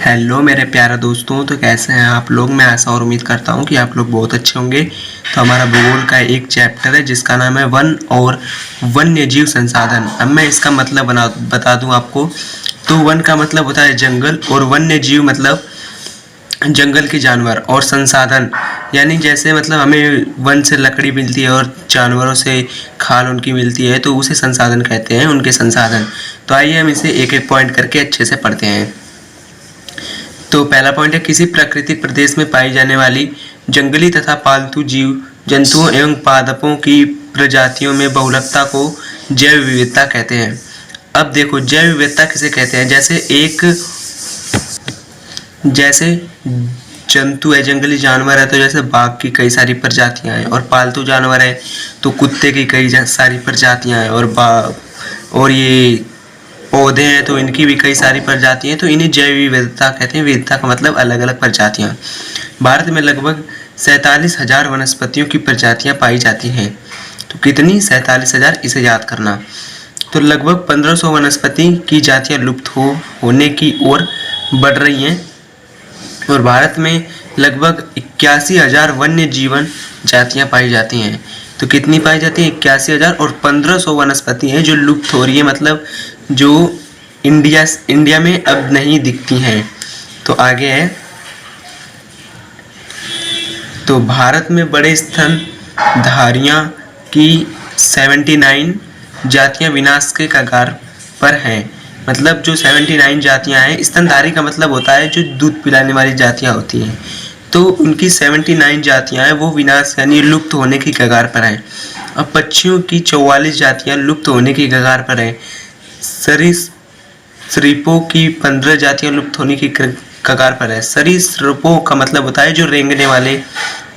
Hello मेरे प्यारे दोस्तों, तो कैसे हैं आप लोग। मैं ऐसा और उम्मीद करता हूं कि आप लोग बहुत अच्छे होंगे। तो हमारा भूगोल का एक चैप्टर है जिसका नाम है वन और वन्यजीव संसाधन। अब मैं इसका मतलब बता दूं आपको। तो वन का मतलब होता है जंगल, और वन्यजीव मतलब जंगल के जानवर, और संसाधन यानी जैसे मतलब हमें वन से लकड़ी मिलती है और जानवरों से खाल उनकी मिलती है, तो उसे संसाधन कहते हैं, उनके संसाधन। तो आइए हम इसे एक एक पॉइंट करके अच्छे से पढ़ते हैं। तो पहला पॉइंट है, किसी प्राकृतिक प्रदेश में पाई जाने वाली जंगली तथा पालतू जीव जंतुओं एवं पादपों की प्रजातियों में बहुलकता को जैव विविधता कहते हैं। अब देखो, जैव विविधता किसे कहते हैं। जैसे जंतु है, जंगली जानवर है, तो जैसे बाघ की कई सारी प्रजातियां हैं, और पालतू जानवर है तो कुत्ते की कई सारी प्रजातियां हैं, और ये पौधे हैं तो इनकी भी कई सारी प्रजातियां हैं। तो इन्हें जैव विविधता कहते हैं। विविधता का मतलब अलग अलग प्रजातियां। भारत में लगभग 47,000 वनस्पतियों की प्रजातियां पाई जाती हैं। तो कितनी? 47,000, इसे याद करना। तो लगभग 1500 वनस्पति की जातियां लुप्त होने की ओर बढ़ रही हैं, और भारत में लगभग 81,000 वन्य जीवन जातियां पाई जाती हैं। तो कितनी पाई जाती है? 81,000, और 1500 वनस्पति हैं जो लुप्त हो रही है, मतलब जो इंडिया में अब नहीं दिखती हैं। तो आगे है, तो भारत में बड़े स्तनधारियों की 79 जातियां विनाश के कगार पर हैं। मतलब जो 79 जातियां हैं, स्तनधारी का मतलब होता है जो दूध पिलाने वाली जातियां होती हैं, तो उनकी 79 जातियां हैं वो विनाश यानी लुप्त होने की कगार पर हैं। अब पक्षियों की 44 जातियां लुप्त होने की कगार पर हैं। सरीसृपों की 15 जातियां लुप्त होने की कगार पर है। सरीसृपों का मतलब होता है जो रेंगने वाले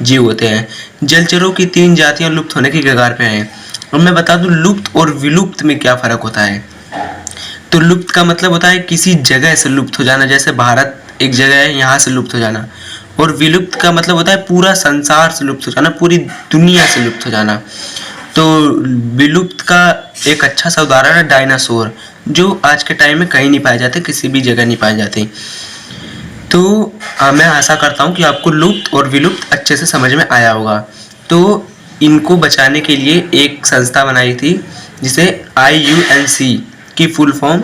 जीव होते हैं। जलचरों की 3 जातियां लुप्त होने की कगार पर हैं। अब मैं बता दूं लुप्त और विलुप्त में क्या फर्क होता है। तो लुप्त का मतलब होता है किसी जगह से लुप्त हो जाना, जैसे भारत एक जगह है, यहाँ से लुप्त हो जाना। और विलुप्त का मतलब होता है पूरा संसार से लुप्त हो जाना, पूरी दुनिया से लुप्त हो जाना। तो विलुप्त का एक अच्छा सा उदाहरण है डायनासोर, जो आज के टाइम में कहीं नहीं पाए जाते, किसी भी जगह नहीं पाए जाते। तो मैं आशा करता हूँ कि आपको लुप्त और विलुप्त अच्छे से समझ में आया होगा। तो इनको बचाने के लिए एक संस्था बनाई थी जिसे IUNC की full form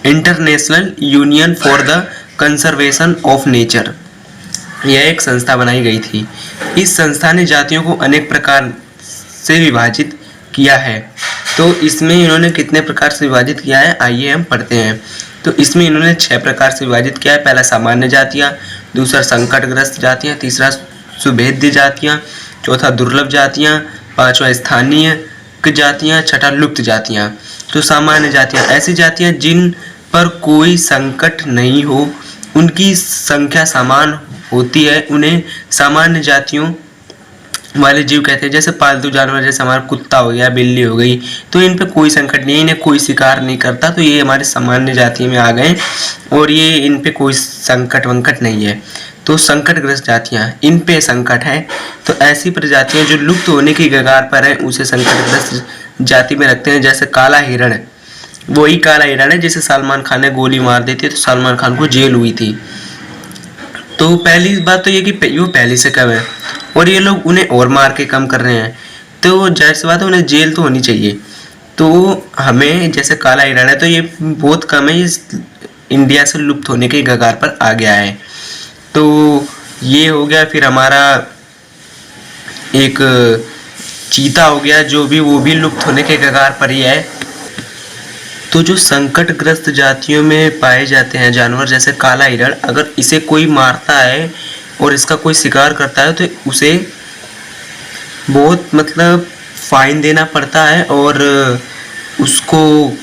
international union for the conservation of nature, यह एक संस्था बनाई गई थी। इस संस्था ने जातियों को अनेक प्रकार से विभाजित किया है। तो इसमें इन्होंने कितने प्रकार से विभाजित किया है, आइए हम पढ़ते हैं। तो इसमें इन्होंने 6 प्रकार से विभाजित किया है। पहला सामान्य जातियाँ, दूसरा संकटग्रस्त जातियाँ, तीसरा सुभेद्य जातियाँ, चौथा दुर्लभ जातियाँ, पांचवा स्थानीय जातियाँ, छठा लुप्त जातियाँ। तो सामान्य जातियाँ ऐसी जातियाँ जिन पर कोई संकट नहीं हो, उनकी संख्या समान होती है, उन्हें सामान्य जातियों वाले जीव कहते हैं। जैसे पालतू जानवर, जैसे हमारा कुत्ता हो गया, बिल्ली हो गई, तो इन पे कोई संकट नहीं है, इन्हें कोई शिकार नहीं करता, तो ये हमारे सामान्य जाति में आ गए, और ये इन पे कोई संकट वंकट नहीं है। तो संकटग्रस्त जातियाँ, इन पे संकट है। तो ऐसी प्रजातियाँ जो लुप्त होने की कगार पर हैं उसे संकटग्रस्त जाति में रखते हैं। जैसे काला हिरण, वही काला हिरण है जिसे सलमान खान ने गोली मार दी थी, तो सलमान खान को जेल हुई थी। तो पहली बात तो ये कि वो पहले से कम है, और ये लोग उन्हें और मार के कम कर रहे हैं, तो जाहिर सी बात है उन्हें जेल तो होनी चाहिए। तो हमें जैसे काला हिरण है तो ये बहुत कम है, ये इंडिया से लुप्त होने के कगार पर आ गया है। तो ये हो गया। फिर हमारा एक चीता हो गया, जो भी वो भी लुप्त होने के कगार पर ही है। तो जो संकटग्रस्त जातियों में पाए जाते हैं जानवर, जैसे काला हिरण, अगर इसे कोई मारता है और इसका कोई शिकार करता है तो उसे बहुत मतलब फाइन देना पड़ता है, और उसको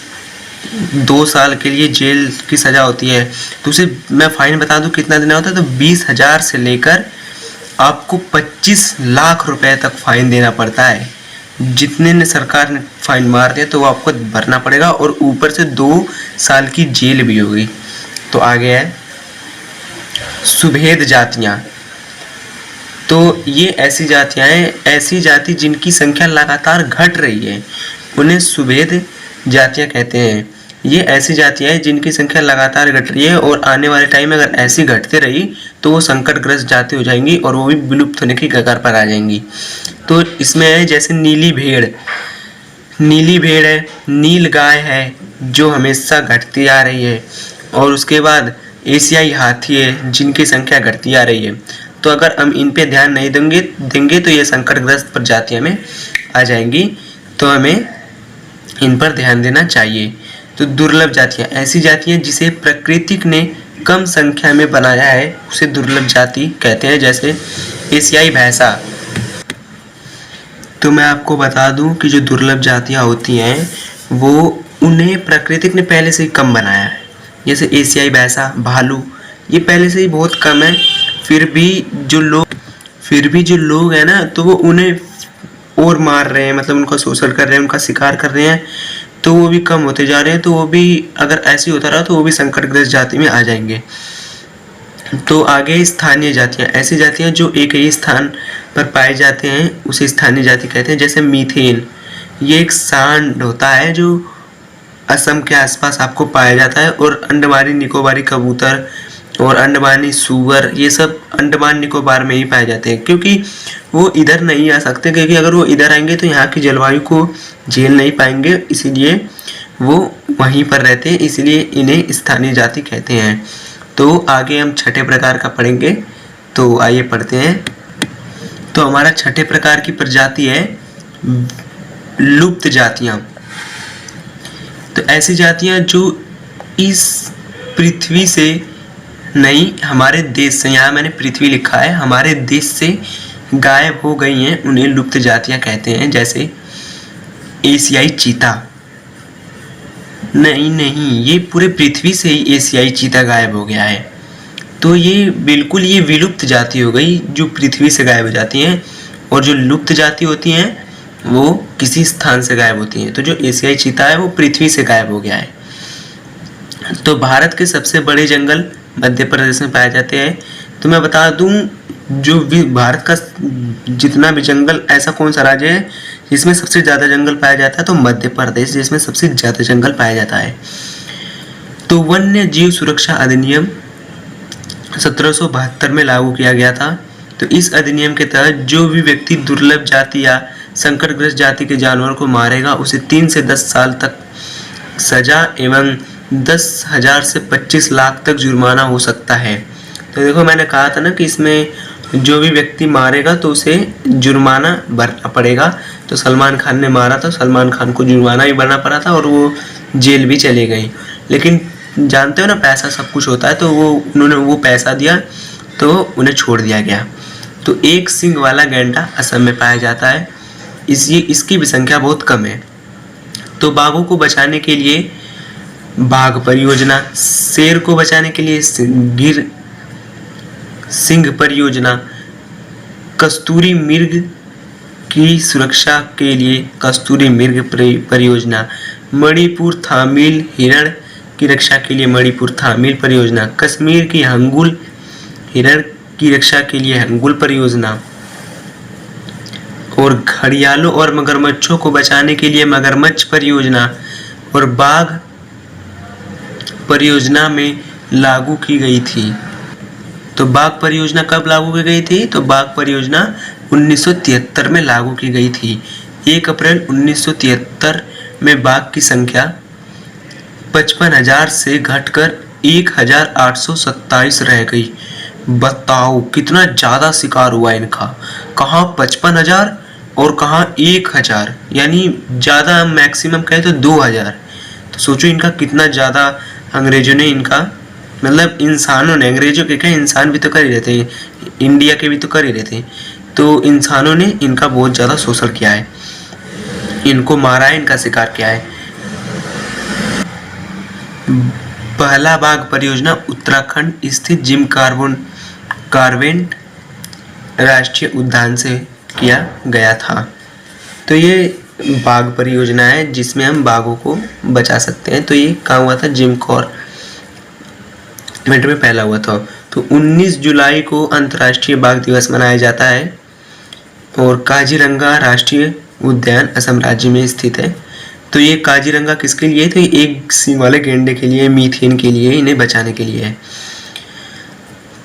2 साल के लिए जेल की सज़ा होती है। तो उसे मैं फाइन बता दूं कितना देना होता है। तो 20,000 से लेकर आपको 25 लाख रुपए तक फाइन देना पड़ता है। जितने ने सरकार ने फाइन मार दिया तो वो आपको भरना पड़ेगा, और ऊपर से 2 साल की जेल भी होगी। तो आगे है सुभेद जातियाँ। तो ये ऐसी जातियाँ हैं, ऐसी जाति जिनकी संख्या लगातार घट रही है, उन्हें सुभेद जातियाँ कहते हैं। ये ऐसी जातियाँ हैं जिनकी संख्या लगातार घट रही है और आने वाले टाइम में अगर ऐसी घटते रही तो वो संकटग्रस्त जाति हो जाएंगी और वो भी विलुप्त होने की कगार पर आ जाएंगी। तो इसमें है जैसे नीली भेड़ है, नील गाय है जो हमेशा घटती आ रही है, और उसके बाद एशियाई हाथी है जिनकी संख्या घटती आ रही है। तो अगर हम इन पे ध्यान नहीं देंगे तो ये संकटग्रस्त प्रजातियां में आ जाएंगी, तो हमें इन पर ध्यान देना चाहिए। तो दुर्लभ जातियां ऐसी जातियां जिसे प्रकृति ने कम संख्या में बनाया है उसे दुर्लभ जाति कहते हैं, जैसे एशियाई भैंसा। तो मैं आपको बता दूं कि जो दुर्लभ जातियां होती हैं वो उन्हें प्रकृति ने पहले से ही कम बनाया है। जैसे एशियाई भैंसा, भालू, ये पहले से ही बहुत कम है, फिर भी जो लोग हैं ना तो वो उन्हें और मार रहे हैं, मतलब उनका शोषण कर रहे हैं, उनका शिकार कर रहे हैं, तो वो भी कम होते जा रहे हैं। तो वो भी अगर ऐसे होता रहा तो वो भी संकटग्रस्त जाति में आ जाएंगे। तो आगे स्थानीय जातियां ऐसी जातियां जो एक ही स्थान पर पाए जाते हैं उसे स्थानीय जाति कहते हैं। जैसे मीथेन, ये एक सांड होता है जो असम के आसपास आपको पाया जाता है, और अंडमानी निकोबारी कबूतर और अंडमानी सूअर ये सब अंडमान निकोबार में ही पाए जाते हैं, क्योंकि वो इधर नहीं आ सकते, क्योंकि अगर वो इधर आएंगे तो यहाँ की जलवायु को झेल नहीं पाएंगे, इसीलिए वो वहीं पर रहते हैं, इसलिए इन्हें स्थानीय जाति कहते हैं। तो आगे हम छठे प्रकार का पढ़ेंगे, तो आइए पढ़ते हैं। तो हमारा छठे प्रकार की प्रजाति है लुप्त जातियाँ। तो ऐसी जातियाँ जो इस पृथ्वी से नहीं, हमारे देश से, यहाँ मैंने पृथ्वी लिखा है, हमारे देश से गायब हो गई हैं उन्हें लुप्त जातियाँ कहते हैं। जैसे एशियाई चीता, नहीं, ये पूरे पृथ्वी से ही एशियाई चीता गायब हो गया है, तो ये बिल्कुल ये विलुप्त जाति हो गई जो पृथ्वी से गायब हो जाती हैं, और जो लुप्त जाति होती हैं वो किसी स्थान से गायब होती हैं। तो जो एशियाई चीता है वो पृथ्वी से गायब हो गया है। तो भारत के सबसे बड़े जंगल मध्य प्रदेश में पाए जाते हैं। तो मैं बता दूं जो भारत का जितना भी जंगल, ऐसा कौन सा राज्य है जिसमें सबसे ज़्यादा जंगल पाया जाता है, तो मध्य प्रदेश जिसमें सबसे ज़्यादा जंगल पाया जाता है। तो वन्य जीव सुरक्षा अधिनियम 1772 में लागू किया गया था। तो इस अधिनियम के तहत जो भी व्यक्ति दुर्लभ जाति या संकटग्रस्त जाति के जानवर को मारेगा उसे 3 से 10 साल तक सजा एवं 10,000 से 25 लाख तक जुर्माना हो सकता है। तो देखो मैंने कहा था ना कि इसमें जो भी व्यक्ति मारेगा तो उसे जुर्माना भरना पड़ेगा। तो सलमान खान ने मारा था, सलमान खान को जुर्माना भी भरना पड़ा था और वो जेल भी चले गए। लेकिन जानते हो ना पैसा सब कुछ होता है, तो उन्होंने वो पैसा दिया तो उन्हें छोड़ दिया गया। तो एक सींग वाला गैंडा असम में पाया जाता है, इसकी भी संख्या बहुत कम है। तो बाघों को बचाने के लिए बाघ परियोजना, शेर को बचाने के लिए सिंह परियोजना, कस्तूरी मृग की सुरक्षा के लिए कस्तूरी मृग परियोजना, मणिपुर थामील हिरण की रक्षा के लिए मणिपुर थामील परियोजना, कश्मीर की हंगुल हिरण की रक्षा के लिए हंगुल परियोजना, और घड़ियालों और मगरमच्छों को बचाने के लिए मगरमच्छ परियोजना, और बाघ परियोजना में लागू की गई थी। तो बाघ परियोजना कब लागू की गई थी? तो बाघ परियोजना 1973 में लागू की गई थी। 1 अप्रैल 1973 में बाघ की संख्या 55,000 से घटकर 1,827 रह गई। बताओ कितना ज़्यादा शिकार हुआ इनका, कहाँ 55,000 और कहाँ 1,000, यानी ज़्यादा मैक्सिमम कहे तो 2,000। तो सोचो इनका कितना ज़्यादा अंग्रेजों ने इनका, मतलब इंसानों ने, अंग्रेजों के क्या, इंसान भी तो कर ही रहते हैं, इंडिया के भी तो कर ही रहते हैं, तो इंसानों ने इनका बहुत ज़्यादा शोषण किया है, इनको मारा है, इनका शिकार किया है। पहला बाघ परियोजना उत्तराखंड स्थित जिम कार्बेट राष्ट्रीय उद्यान से किया गया था। तो ये बाघ परियोजना है जिसमें हम बाघों को बचा सकते हैं। तो ये कहाँ हुआ था? जिम कार्बेट में पहला हुआ था। तो 19 जुलाई को अंतर्राष्ट्रीय बाघ दिवस मनाया जाता है, और काजीरंगा राष्ट्रीय उद्यान असम राज्य में स्थित है। तो ये काजीरंगा किसके लिए? तो ये एक सींग वाले गैंडे के लिए, मीथेन के लिए, इन्हें बचाने के लिए है।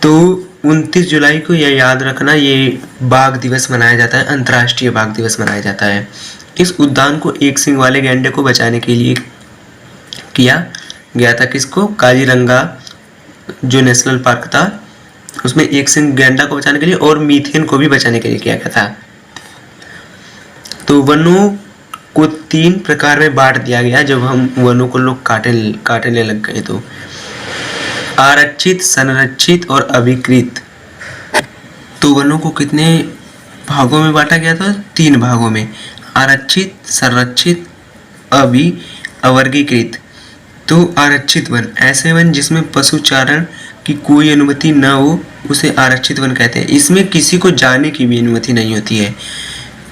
तो 29 जुलाई को यह याद रखना, ये बाघ दिवस मनाया जाता है, अंतर्राष्ट्रीय बाघ दिवस मनाया जाता है। इस उद्यान को एक सींग वाले गैंडे को बचाने के लिए किया गया था। किसको? काजीरंगा जो नेशनल पार्क था उसमें एक सींग गैंडा को बचाने के लिए और मीथेन को भी बचाने के लिए किया गया था। तो वनों को 3 प्रकार में बांट दिया गया जब हम वनों को लोग काटने लग गए। तो आरक्षित, संरक्षित और अभिकृत। तो वनों को कितने भागों में बांटा गया था? 3 भागों में, आरक्षित, संरक्षित, अवर्गीकृत। तो आरक्षित वन ऐसे वन जिसमें पशुचारण की कोई अनुमति न हो, उसे आरक्षित वन कहते हैं। इसमें किसी को जाने की भी अनुमति नहीं होती है।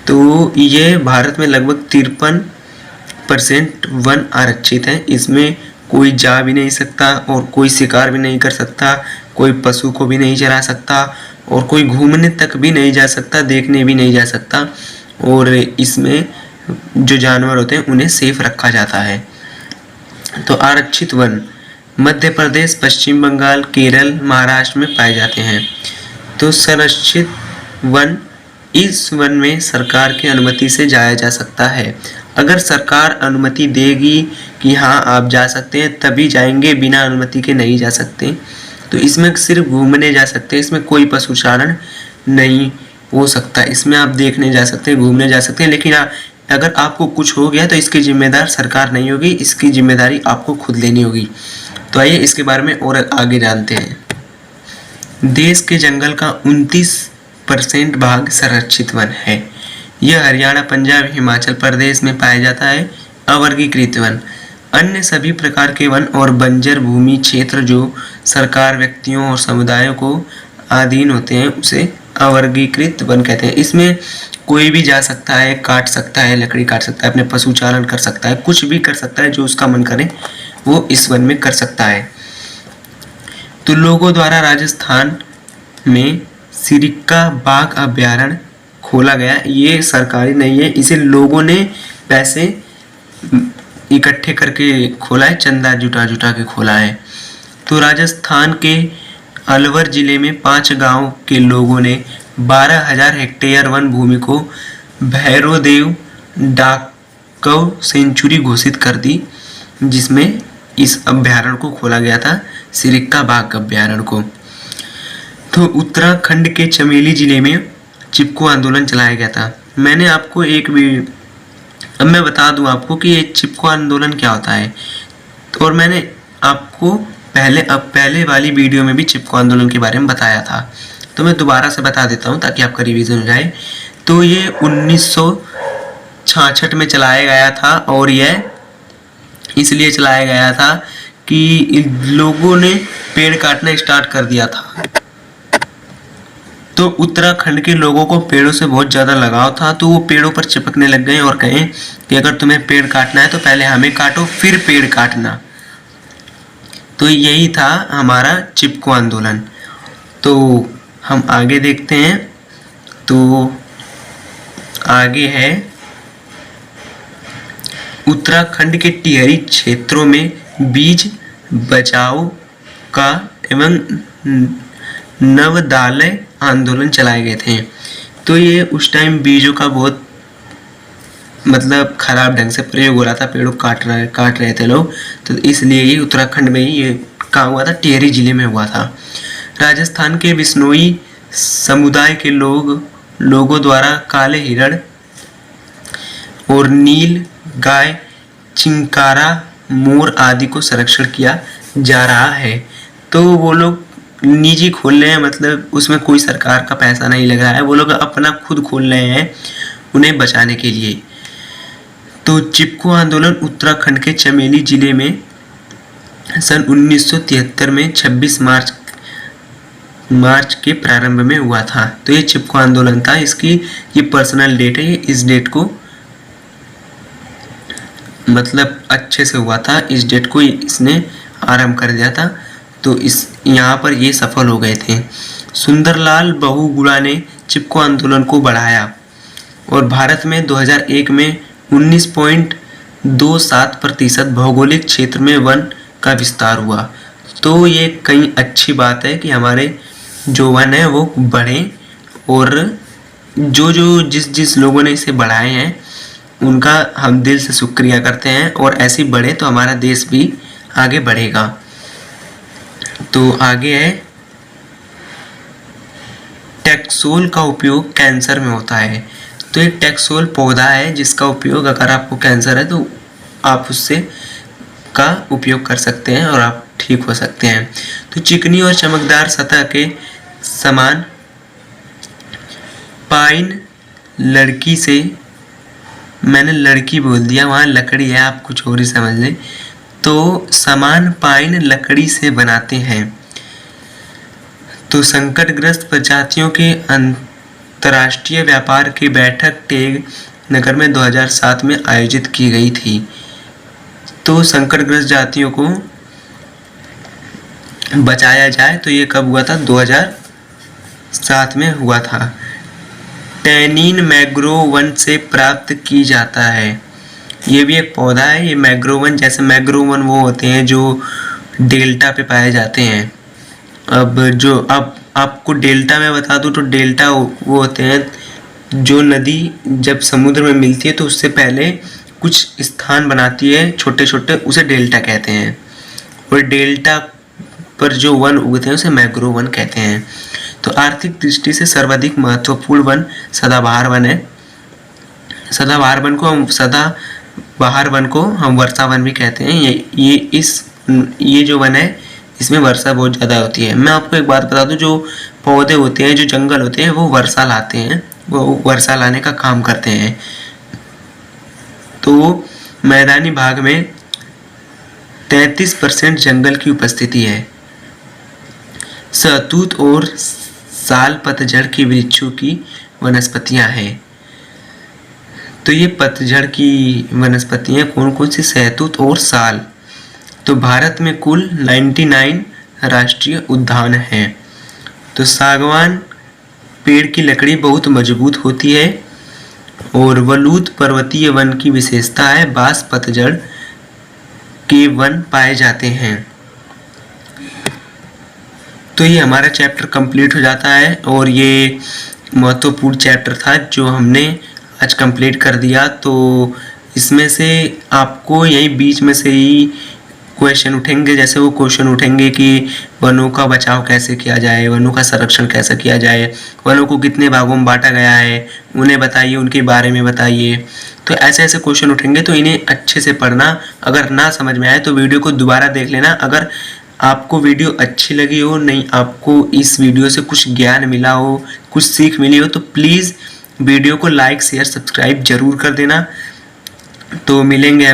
तो ये भारत में लगभग 53% वन आरक्षित है। इसमें कोई जा भी नहीं सकता और कोई शिकार भी नहीं कर सकता, कोई पशु को भी नहीं चरा सकता और कोई घूमने तक भी नहीं जा सकता, देखने भी नहीं जा सकता। और इसमें जो जानवर होते हैं उन्हें सेफ रखा जाता है। तो आरक्षित वन मध्य प्रदेश, पश्चिम बंगाल, केरल, महाराष्ट्र में पाए जाते हैं। तो संरक्षित वन, इस वन में सरकार की अनुमति से जाया जा सकता है। अगर सरकार अनुमति देगी कि हाँ आप जा सकते हैं तभी जाएंगे, बिना अनुमति के नहीं जा सकते। तो इसमें सिर्फ घूमने जा सकते हैं, इसमें कोई पशुचारण नहीं हो सकता। इसमें आप देखने जा सकते हैं, घूमने जा सकते हैं, लेकिन अगर आपको कुछ हो गया तो इसकी जिम्मेदार सरकार नहीं होगी, इसकी जिम्मेदारी आपको खुद लेनी होगी। तो आइए इसके बारे में और आगे जानते हैं। देश के जंगल का 29% भाग संरक्षित वन है। यह हरियाणा, पंजाब, हिमाचल प्रदेश में पाया जाता है। अवर्गीकृत वन अन्य सभी प्रकार के वन और बंजर भूमि क्षेत्र जो सरकार, व्यक्तियों और समुदायों को अधीन होते हैं उसे अवर्गीकृत वन कहते हैं। इसमें कोई भी जा सकता है, काट सकता है, लकड़ी काट सकता है, अपने पशुचारण कर सकता है, कुछ भी कर सकता है, जो उसका मन करे वो इस वन में कर सकता है। तो लोगों द्वारा राजस्थान में सिरिक्का बाघ अभ्यारण्य खोला गया। ये सरकारी नहीं है, इसे लोगों ने पैसे इकट्ठे करके खोला है, चंदा जुटा के खोला है। तो राजस्थान के अलवर जिले में 5 गांव के लोगों ने 12,000 हेक्टेयर वन भूमि को भैरोदेव डाकव सेंचुरी घोषित कर दी, जिसमें इस अभ्यारण्य को खोला गया था, सिरिक्का बाघ अभ्यारण्य को। तो उत्तराखंड के चमेली जिले में चिपको आंदोलन चलाया गया था। मैंने आपको अब मैं बता दूं आपको कि ये चिपको आंदोलन क्या होता है। तो और मैंने आपको पहले वाली वीडियो में भी चिपको आंदोलन के बारे में बताया था, तो मैं दोबारा से बता देता हूं ताकि आपका रिवीजन हो जाए। तो ये 1966 में चलाया गया था और यह इसलिए चलाया गया था कि लोगों ने पेड़ काटना स्टार्ट कर दिया था। तो उत्तराखंड के लोगों को पेड़ों से बहुत ज़्यादा लगाव था, तो वो पेड़ों पर चिपकने लग गए और कहें कि अगर तुम्हें पेड़ काटना है तो पहले हमें काटो फिर पेड़ काटना। तो यही था हमारा चिपको आंदोलन। तो हम आगे देखते हैं। तो आगे है उत्तराखंड के टिहरी क्षेत्रों में बीज बचाओ का एवं नवदालय आंदोलन चलाए गए थे। तो ये उस टाइम बीजों का बहुत खराब ढंग से प्रयोग हो रहा था, पेड़ों काट रहे थे लोग, तो इसलिए ये उत्तराखंड में ही ये काम हुआ था, टिहरी जिले में हुआ था। राजस्थान के बिश्नोई समुदाय के लोगों द्वारा काले हिरण और नील गाय, चिंकारा, मोर आदि को संरक्षण किया जा रहा है। तो वो लोग निजी खोल रहे हैं, उसमें कोई सरकार का पैसा नहीं लग रहा है, वो लोग अपना खुद खोल रहे हैं उन्हें बचाने के लिए। तो चिपको आंदोलन उत्तराखंड के चमेली जिले में सन 1973 में 26 मार्च के प्रारंभ में हुआ था। तो ये चिपको आंदोलन था, इसकी ये पर्सनल डेट है, इस डेट को अच्छे से हुआ था, इस डेट को इसने आरंभ कर दिया था। तो यहाँ पर ये सफल हो गए थे। सुंदरलाल बहुगुणा ने चिपको आंदोलन को बढ़ाया और भारत में 2001 में 2.7% भौगोलिक क्षेत्र में वन का विस्तार हुआ। तो ये कई अच्छी बात है कि हमारे जो वन है वो बढ़े, और जिस लोगों ने इसे बढ़ाए हैं उनका हम दिल से शुक्रिया करते हैं, और ऐसे बढ़े तो हमारा देश भी आगे बढ़ेगा। तो आगे है, टैक्सोल का उपयोग कैंसर में होता है। तो एक टैक्सोल पौधा है जिसका उपयोग, अगर आपको कैंसर है तो आप उससे का उपयोग कर सकते हैं और आप ठीक हो सकते हैं। तो चिकनी और चमकदार सतह के समान पाइन लड़की से, मैंने लड़की बोल दिया, वहाँ लकड़ी है, आप कुछ और ही समझ लें। तो समान पाइन लकड़ी से बनाते हैं। तो संकटग्रस्त प्रजातियों के अंतर्राष्ट्रीय व्यापार की बैठक टेग नगर में 2007 में आयोजित की गई थी। तो संकटग्रस्त जातियों को बचाया जाए, तो ये कब हुआ था? 2007 में हुआ था। टैनिन मैंग्रोव वन से प्राप्त की जाता है। ये भी एक पौधा है। ये मैंग्रोव वन, जैसे मैंग्रोव वन वो होते हैं जो डेल्टा पे पाए जाते हैं। अब आपको डेल्टा में बता दूं तो डेल्टा वो होते हैं जो नदी जब समुद्र में मिलती है तो उससे पहले कुछ स्थान बनाती है छोटे छोटे, उसे डेल्टा कहते हैं। और डेल्टा पर जो वन उगते हैं उसे मैंग्रोव वन कहते हैं। तो आर्थिक दृष्टि से सर्वाधिक महत्वपूर्ण वन सदाबहार वन है। सदाबहार वन को हम वर्षा वन भी कहते हैं। ये जो वन है इसमें वर्षा बहुत ज़्यादा होती है। मैं आपको एक बात बता दूं, जो पौधे होते हैं, जो जंगल होते हैं, वो वर्षा लाते हैं, वो वर्षा लाने का काम करते हैं। तो मैदानी भाग में 33% जंगल की उपस्थिति है। सहतूत और साल पतझड़ की वृक्षों की वनस्पतियां हैं। तो ये पतझड़ की वनस्पतियां कौन कौन सी? सहतूत और साल। तो भारत में कुल 99 राष्ट्रीय उद्यान हैं। तो सागवान पेड़ की लकड़ी बहुत मजबूत होती है। और वलूत पर्वतीय वन की विशेषता है, बांस पतझड़ के वन पाए जाते हैं। तो ये हमारा चैप्टर कंप्लीट हो जाता है, और ये महत्वपूर्ण चैप्टर था जो हमने आज कंप्लीट कर दिया। तो इसमें से आपको यही बीच में से ही क्वेश्चन उठेंगे, जैसे वो क्वेश्चन उठेंगे कि वनों का बचाव कैसे किया जाए, वनों का संरक्षण कैसे किया जाए, वनों को कितने भागों में बांटा गया है उन्हें बताइए, उनके बारे में बताइए। तो ऐसे ऐसे क्वेश्चन उठेंगे, तो इन्हें अच्छे से पढ़ना। अगर ना समझ में आए तो वीडियो को दोबारा देख लेना। अगर आपको वीडियो अच्छी लगी हो, नहीं आपको इस वीडियो से कुछ ज्ञान मिला हो, कुछ सीख मिली हो, तो प्लीज़ वीडियो को लाइक शेयर सब्सक्राइब जरूर कर देना। तो मिलेंगे हम